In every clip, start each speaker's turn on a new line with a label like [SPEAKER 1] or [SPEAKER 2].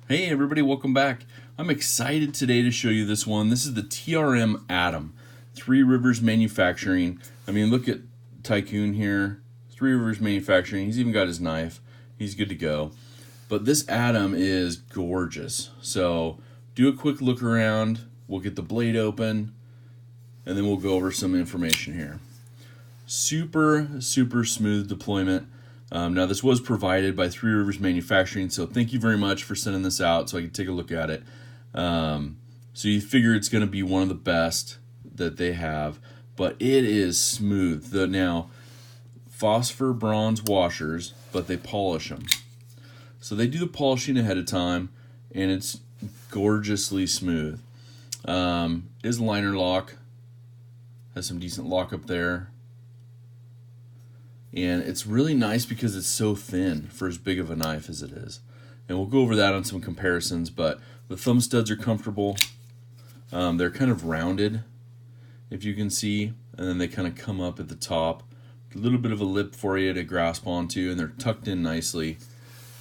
[SPEAKER 1] Hey everybody, welcome back. I'm excited today to show you this one. This is the TRM Atom, Three Rivers Manufacturing. I mean, look at Tycoon here, Three Rivers Manufacturing. He's even got his knife. He's good to go. But this Atom is gorgeous. So do a quick look around. We'll get the blade open, and then we'll go over some information here. Super smooth deployment. Now this was provided by Three Rivers Manufacturing, so thank you very much for sending this out so I can take a look at it. So you figure it's going to be one of the best that they have, but it is smooth. Now, phosphor bronze washers, but they polish them. So they do the polishing ahead of time, and it's gorgeously smooth. Is liner lock, has some decent lock up there. And it's really nice because it's so thin for as big of a knife as it is. And we'll go over that on some comparisons, but the thumb studs are comfortable. They're kind of rounded, if you can see, and then they kind of come up at the top. A little bit of a lip for you to grasp onto, and they're tucked in nicely,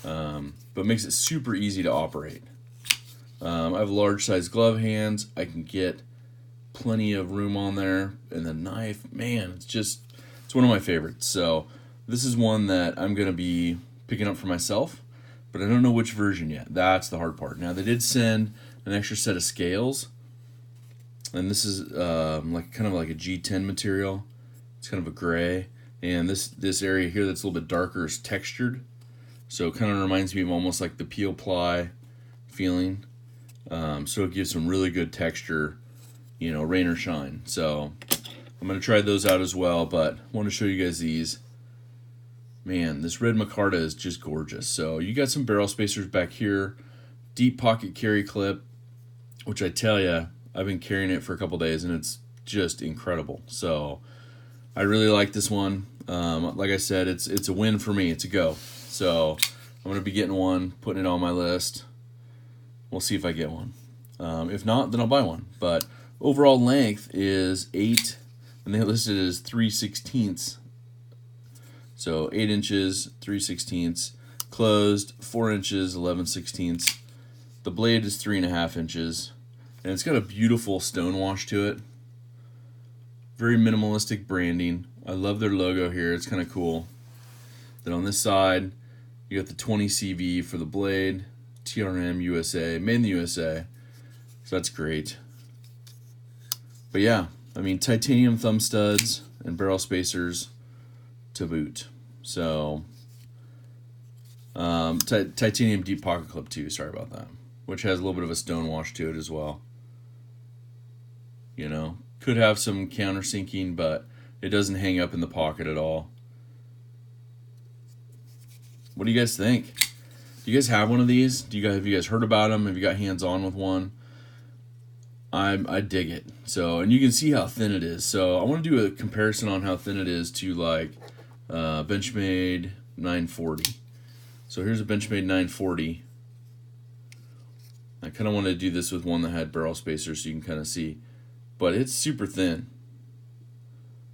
[SPEAKER 1] but makes it super easy to operate. I have large size glove hands. I can get plenty of room on there, and the knife, man, it's one of my favorites. So this is one that I'm going to be picking up for myself, but I don't know which version yet. That's the hard part. Now they did send an extra set of scales, and this is kind of like a G10 material. It's kind of a gray, and this area here that's a little bit darker is textured, so it kind of reminds me of almost like the peel ply feeling. So it gives some really good texture, rain or shine. So I'm going to try those out as well, but I want to show you guys these. Man, this red Micarta is just gorgeous. So you got some barrel spacers back here, deep pocket carry clip, which I tell you, I've been carrying it for a couple days, and it's just incredible. So I really like this one. Like I said, it's a win for me. It's a go. So I'm going to be getting one, putting it on my list. We'll see if I get one. If not, then I'll buy one. But overall length is 8, and they listed it as 3/16. So 8 inches, 3/16. Closed, 4 inches, 11/16. The blade is 3.5 inches, and it's got a beautiful stone wash to it. Very minimalistic branding. I love their logo here. It's kind of cool. Then on this side, you got the 20 CV for the blade. TRM USA, made in the USA. So that's great. But yeah, I mean, titanium thumb studs and barrel spacers to boot. So titanium deep pocket clip too, sorry about that, which has a little bit of a stone wash to it as well. Could have some countersinking, but it doesn't hang up in the pocket at all. What do you guys think? Do you guys have one of these? Have you guys heard about them? Have you got hands-on with one? I dig it. So, and you can see how thin it is. So I want to do a comparison on how thin it is to like Benchmade 940. So here's a Benchmade 940. I kind of want to do this with one that had barrel spacers so you can kind of see. But it's super thin.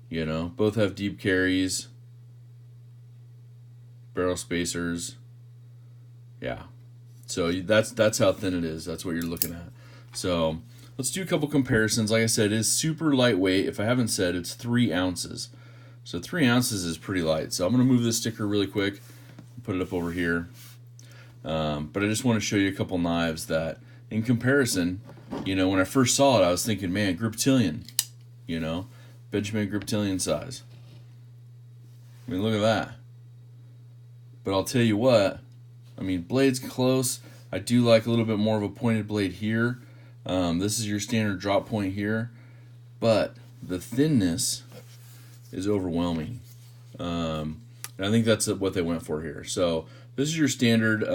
[SPEAKER 1] Both have deep carries, barrel spacers. Yeah. So that's how thin it is. That's what you're looking at. So let's do a couple comparisons. Like I said, it is super lightweight. If I haven't said, it's 3 ounces. So 3 ounces is pretty light. So I'm going to move this sticker really quick, put it up over here. But I just want to show you a couple knives that, in comparison, when I first saw it, I was thinking, man, Griptilian, Benjamin Griptilian size. I mean, look at that. But I'll tell you what, blade's close. I do like a little bit more of a pointed blade here. This is your standard drop point here, but the thinness is overwhelming. And I think that's what they went for here. So this is your standard,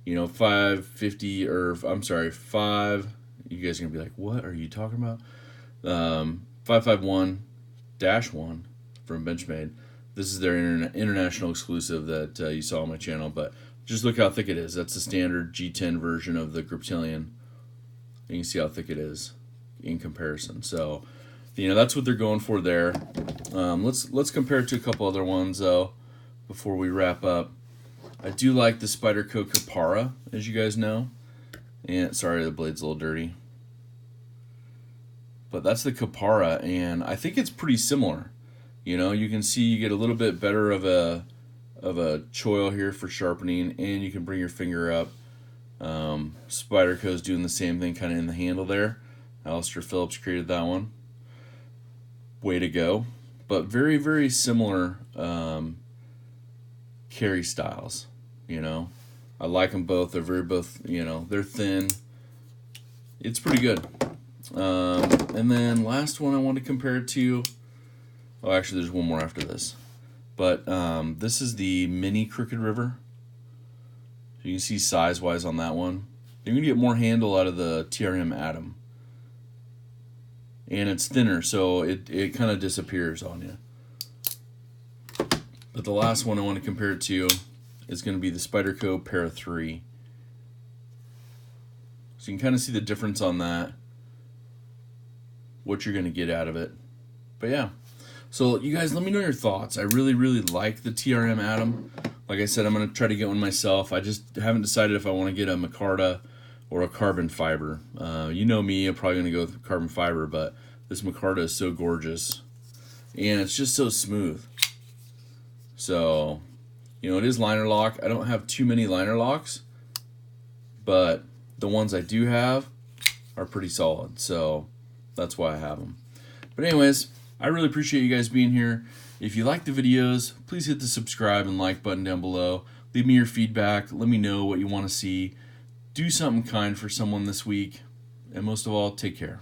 [SPEAKER 1] 550, or I'm sorry, 5. You guys are gonna be like, what are you talking about? 551-1 from Benchmade. This is their international exclusive that you saw on my channel, but just look how thick it is. That's the standard G10 version of the Griptilian. You can see how thick it is in comparison. So, that's what they're going for there. Let's compare it to a couple other ones though before we wrap up. I do like the Spyderco Capara, as you guys know. And sorry, the blade's a little dirty. But that's the Capara, and I think it's pretty similar. You know, you can see you get a little bit better of a choil here for sharpening, and you can bring your finger up. Spyderco's doing the same thing kind of in the handle there. Alistair Phillips created that one. Way to go. But very, very similar carry styles, you know. I like them both. They're they're thin. It's pretty good. And then last one I want to compare it to, oh, actually there's one more after this. But this is the Mini Crooked River. You can see size-wise on that one. You're going to get more handle out of the TRM Atom. And it's thinner, so it kind of disappears on you. But the last one I want to compare it to is going to be the Spyderco Para 3. So you can kind of see the difference on that, what you're going to get out of it. But yeah, so you guys let me know your thoughts. I really, really like the TRM Atom. Like I said, I'm going to try to get one myself. I just haven't decided if I want to get a Micarta or a carbon fiber. You know me, I'm probably going to go with carbon fiber, but this Micarta is so gorgeous. And it's just so smooth. So, you know, it is liner lock. I don't have too many liner locks, but the ones I do have are pretty solid. So that's why I have them. But anyways, I really appreciate you guys being here. If you like the videos, please hit the subscribe and like button down below. Leave me your feedback. Let me know what you want to see. Do something kind for someone this week. And most of all, take care.